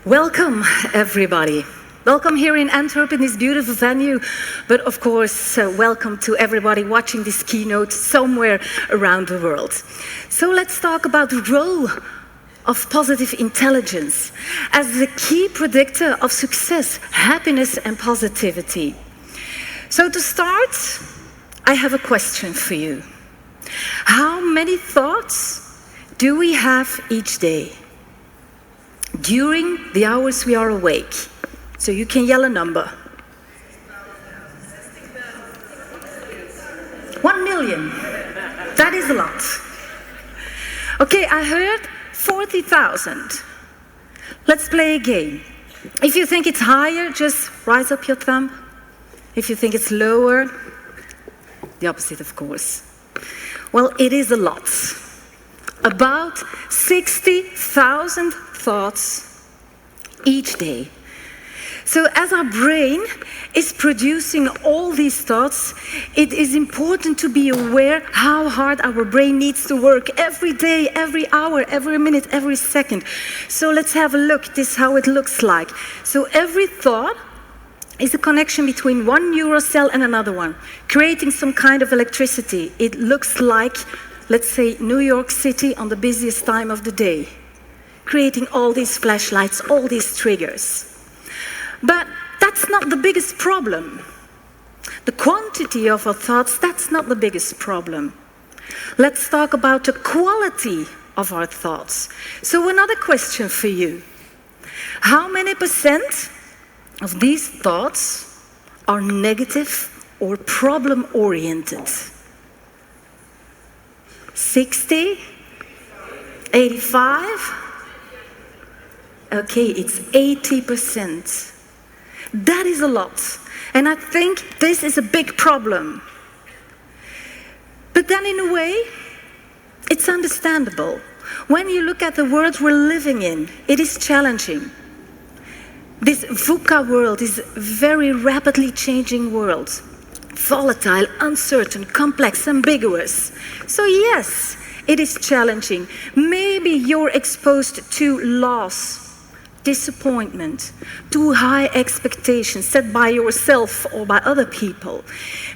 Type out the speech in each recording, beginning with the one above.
Welcome, everybody. Welcome here in Antwerp in this beautiful venue, but of course, welcome to everybody watching this keynote somewhere around the world. So let's talk about the role of positive intelligence as the key predictor of success, happiness, and positivity. So to start, I have a question for you. How many thoughts do we have each day during the hours we are awake? So you can yell a number. 1 million. That is a lot. Okay, I heard 40,000. Let's play a game. If you think it's higher, just rise up your thumb. If you think it's lower, the opposite, of course. Well, it is a lot. About 60,000 thoughts each day. So as our brain is producing all these thoughts, it is important to be aware how hard our brain needs to work every day, every hour, every minute, every second. So let's have a look. This is how it looks like. So every thought is a connection between one neural cell and another one, creating some kind of electricity. It looks like, let's say, New York City on the busiest time of the day, creating all these flashlights, all these triggers. But that's not the biggest problem. The quantity of our thoughts, that's not the biggest problem. Let's talk about the quality of our thoughts. So another question for you. How many percent of these thoughts are negative or problem-oriented? 60? 85? Okay, it's 80%. That is a lot. And I think this is a big problem. But then in a way, it's understandable. When you look at the world we're living in, it is challenging. This VUCA world is a very rapidly changing world. Volatile, uncertain, complex, ambiguous. So yes, it is challenging. Maybe you're exposed to loss, disappointment, too high expectations set by yourself or by other people.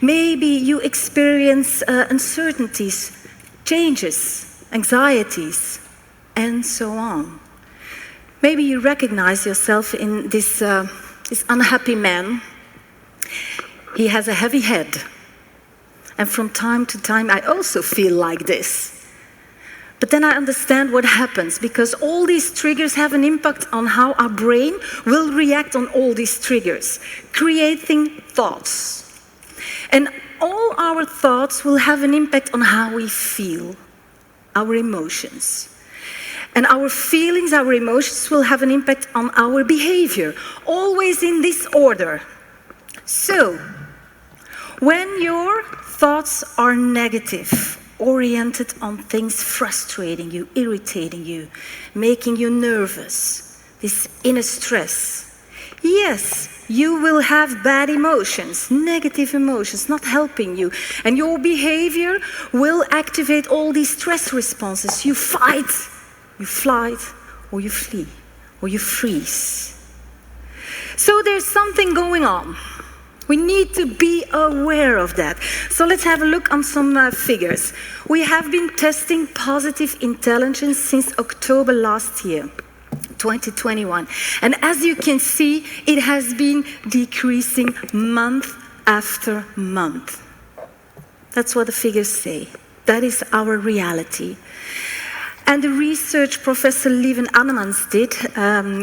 Maybe you experience uncertainties, changes, anxieties, and so on. Maybe you recognize yourself in this unhappy man. He has a heavy head. And from time to time, I also feel like this. But then I understand what happens, because all these triggers have an impact on how our brain will react on all these triggers, creating thoughts. And all our thoughts will have an impact on how we feel, our emotions. And our feelings, our emotions will have an impact on our behavior, always in this order. So, when your thoughts are negative, oriented on things frustrating you, irritating you, making you nervous, this inner stress, yes, you will have bad emotions, negative emotions, not helping you. And your behavior will activate all these stress responses. You fight, you flight, or you flee, or you freeze. So there's something going on. We need to be aware of that. So let's have a look on some figures. We have been testing positive intelligence since October last year, 2021. And as you can see, it has been decreasing month after month. That's what the figures say. That is our reality. And the research Professor Lieven Annemans did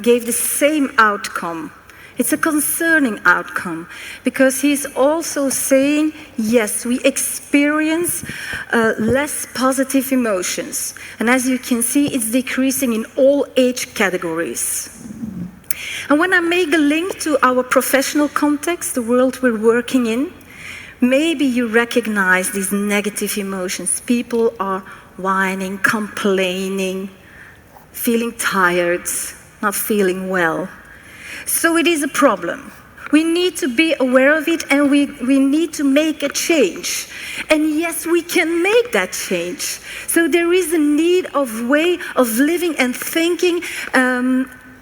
gave the same outcome. It's a concerning outcome, because he's also saying, yes, we experience less positive emotions. And as you can see, it's decreasing in all age categories. And when I make a link to our professional context, the world we're working in, maybe you recognize these negative emotions. People are whining, complaining, feeling tired, not feeling well. So it is a problem. We need to be aware of it, and we need to make a change. And yes, we can make that change. So there is a need of way of living and thinking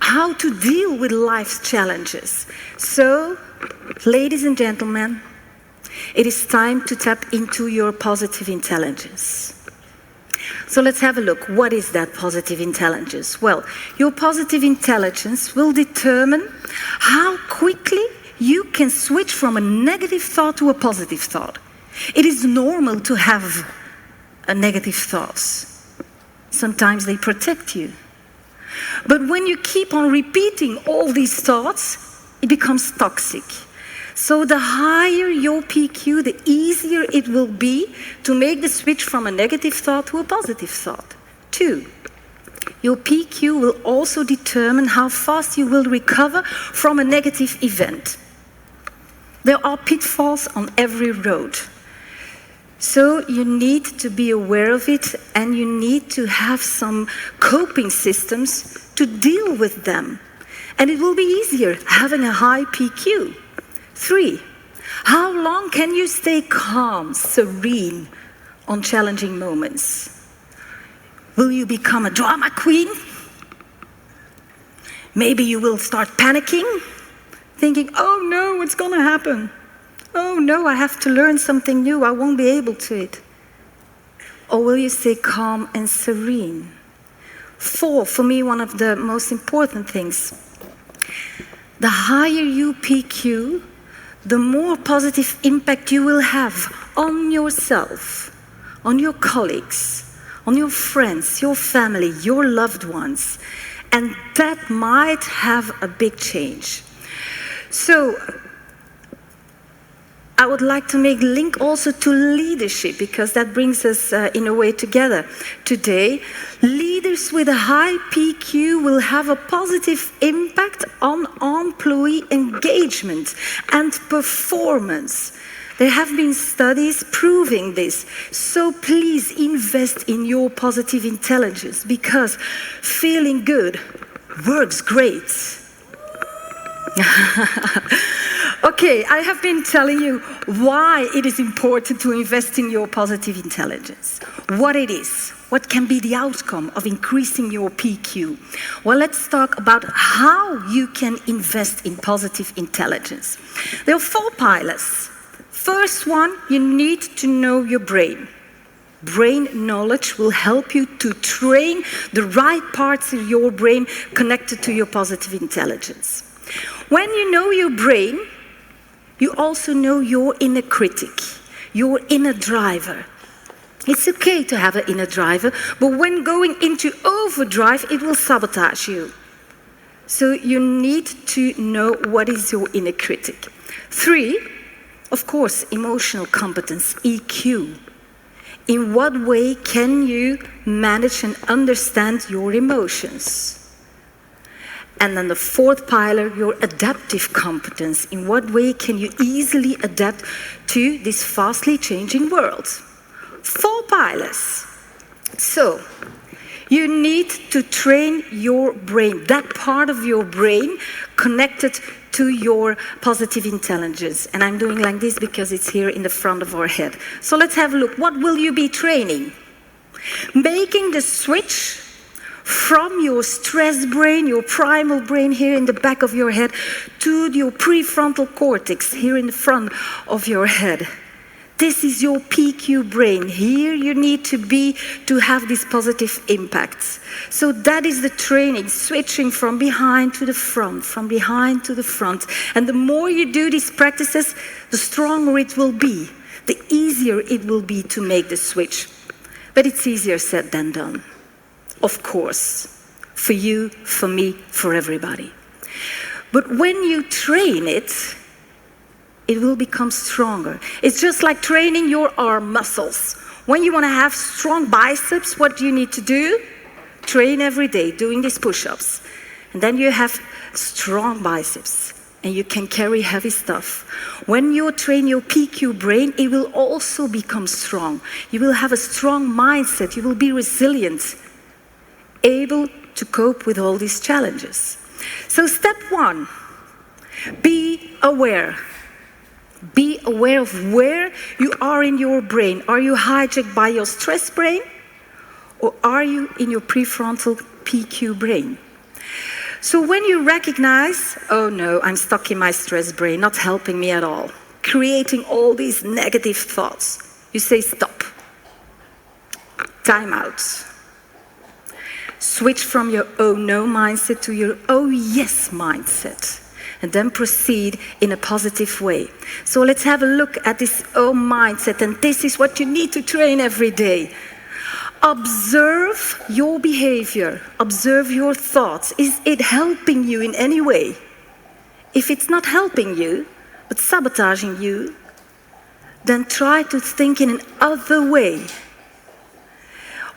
how to deal with life's challenges. So, ladies and gentlemen, it is time to tap into your positive intelligence. So let's have a look. What is that positive intelligence? Well, your positive intelligence will determine how quickly you can switch from a negative thought to a positive thought. It is normal to have negative thoughts. Sometimes they protect you. But when you keep on repeating all these thoughts, it becomes toxic. So the higher your PQ, the easier it will be to make the switch from a negative thought to a positive thought. 2, your PQ will also determine how fast you will recover from a negative event. There are pitfalls on every road. So you need to be aware of it, and you need to have some coping systems to deal with them. And it will be easier having a high PQ. 3, how long can you stay calm, serene on challenging moments? Will you become a drama queen? Maybe you will start panicking, thinking, oh no, what's going to happen? Oh no, I have to learn something new, I won't be able to it. Or will you stay calm and serene? 4, for me, one of the most important things. The higher you PQ, the more positive impact you will have on yourself, on your colleagues, on your friends, your family, your loved ones. And that might have a big change. So, I would like to make a link also to leadership, because that brings us in a way together today. Leaders with a high PQ will have a positive impact on employee engagement and performance. There have been studies proving this. So please invest in your positive intelligence, because feeling good works great. Okay, I have been telling you why it is important to invest in your positive intelligence. What it is, what can be the outcome of increasing your PQ. Well, let's talk about how you can invest in positive intelligence. There are 4 pillars. First one, you need to know your brain. Brain knowledge will help you to train the right parts of your brain connected to your positive intelligence. When you know your brain, you also know your inner critic, your inner driver. It's okay to have an inner driver, but when going into overdrive, it will sabotage you. So you need to know what is your inner critic. 3, of course, emotional competence, EQ. In what way can you manage and understand your emotions? And then the 4th pillar, your adaptive competence. In what way can you easily adapt to this fastly changing world? 4 pillars. So, you need to train your brain, that part of your brain connected to your positive intelligence. And I'm doing like this because it's here in the front of our head. So let's have a look. What will you be training? Making the switch from your stress brain, your primal brain here in the back of your head, to your prefrontal cortex here in the front of your head. This is your PQ brain. Here you need to be to have these positive impacts. So that is the training, switching from behind to the front, from behind to the front. And the more you do these practices, the stronger it will be, the easier it will be to make the switch. But it's easier said than done. Of course, for you, for me, for everybody. But when you train it, it will become stronger. It's just like training your arm muscles. When you want to have strong biceps, what do you need to do? Train every day, doing these push-ups. And then you have strong biceps, and you can carry heavy stuff. When you train your PQ brain, it will also become strong. You will have a strong mindset. You will be resilient, able to cope with all these challenges. So step 1, be aware. Be aware of where you are in your brain. Are you hijacked by your stress brain, or are you in your prefrontal PQ brain? So when you recognize, oh no, I'm stuck in my stress brain, not helping me at all, creating all these negative thoughts, you say stop. Time out. Switch from your oh no mindset to your oh yes mindset. And then proceed in a positive way. So let's have a look at this oh mindset, and this is what you need to train every day. Observe your behavior, observe your thoughts. Is it helping you in any way? If it's not helping you, but sabotaging you, then try to think in another way.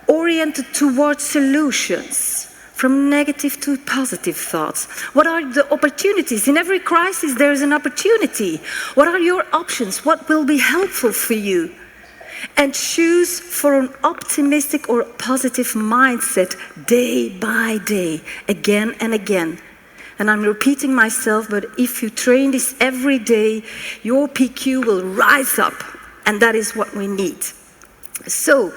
Oriented towards solutions. From negative to positive thoughts. What are the opportunities? In every crisis, there is an opportunity. What are your options? What will be helpful for you? And choose for an optimistic or positive mindset day by day, again and again. And I'm repeating myself, but if you train this every day, your PQ will rise up. And that is what we need. So,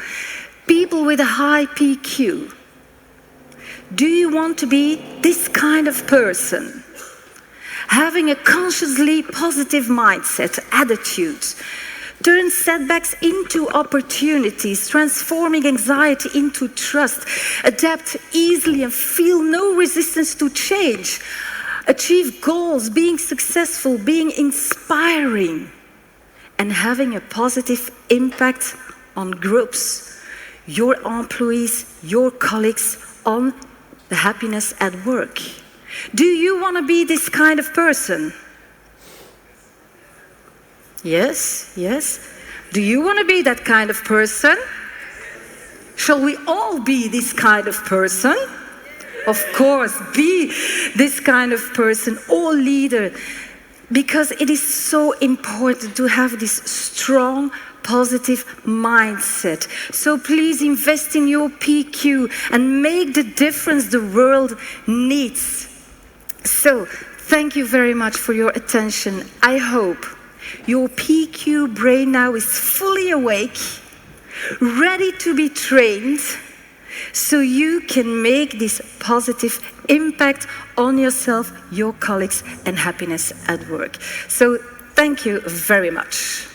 people with a high PQ, do you want to be this kind of person? Having a consciously positive mindset, attitude, turn setbacks into opportunities, transforming anxiety into trust, adapt easily and feel no resistance to change, achieve goals, being successful, being inspiring, and having a positive impact on groups, your employees, your colleagues, on the happiness at work. Do you want to be this kind of person? Yes, yes. Do you want to be that kind of person? Shall we all be this kind of person? Of course, be this kind of person, all leader, because it is so important to have this strong, positive mindset. So please invest in your PQ and make the difference the world needs. So thank you very much for your attention. I hope your PQ brain now is fully awake, ready to be trained, so you can make this positive impact on yourself, your colleagues, and happiness at work. So thank you very much.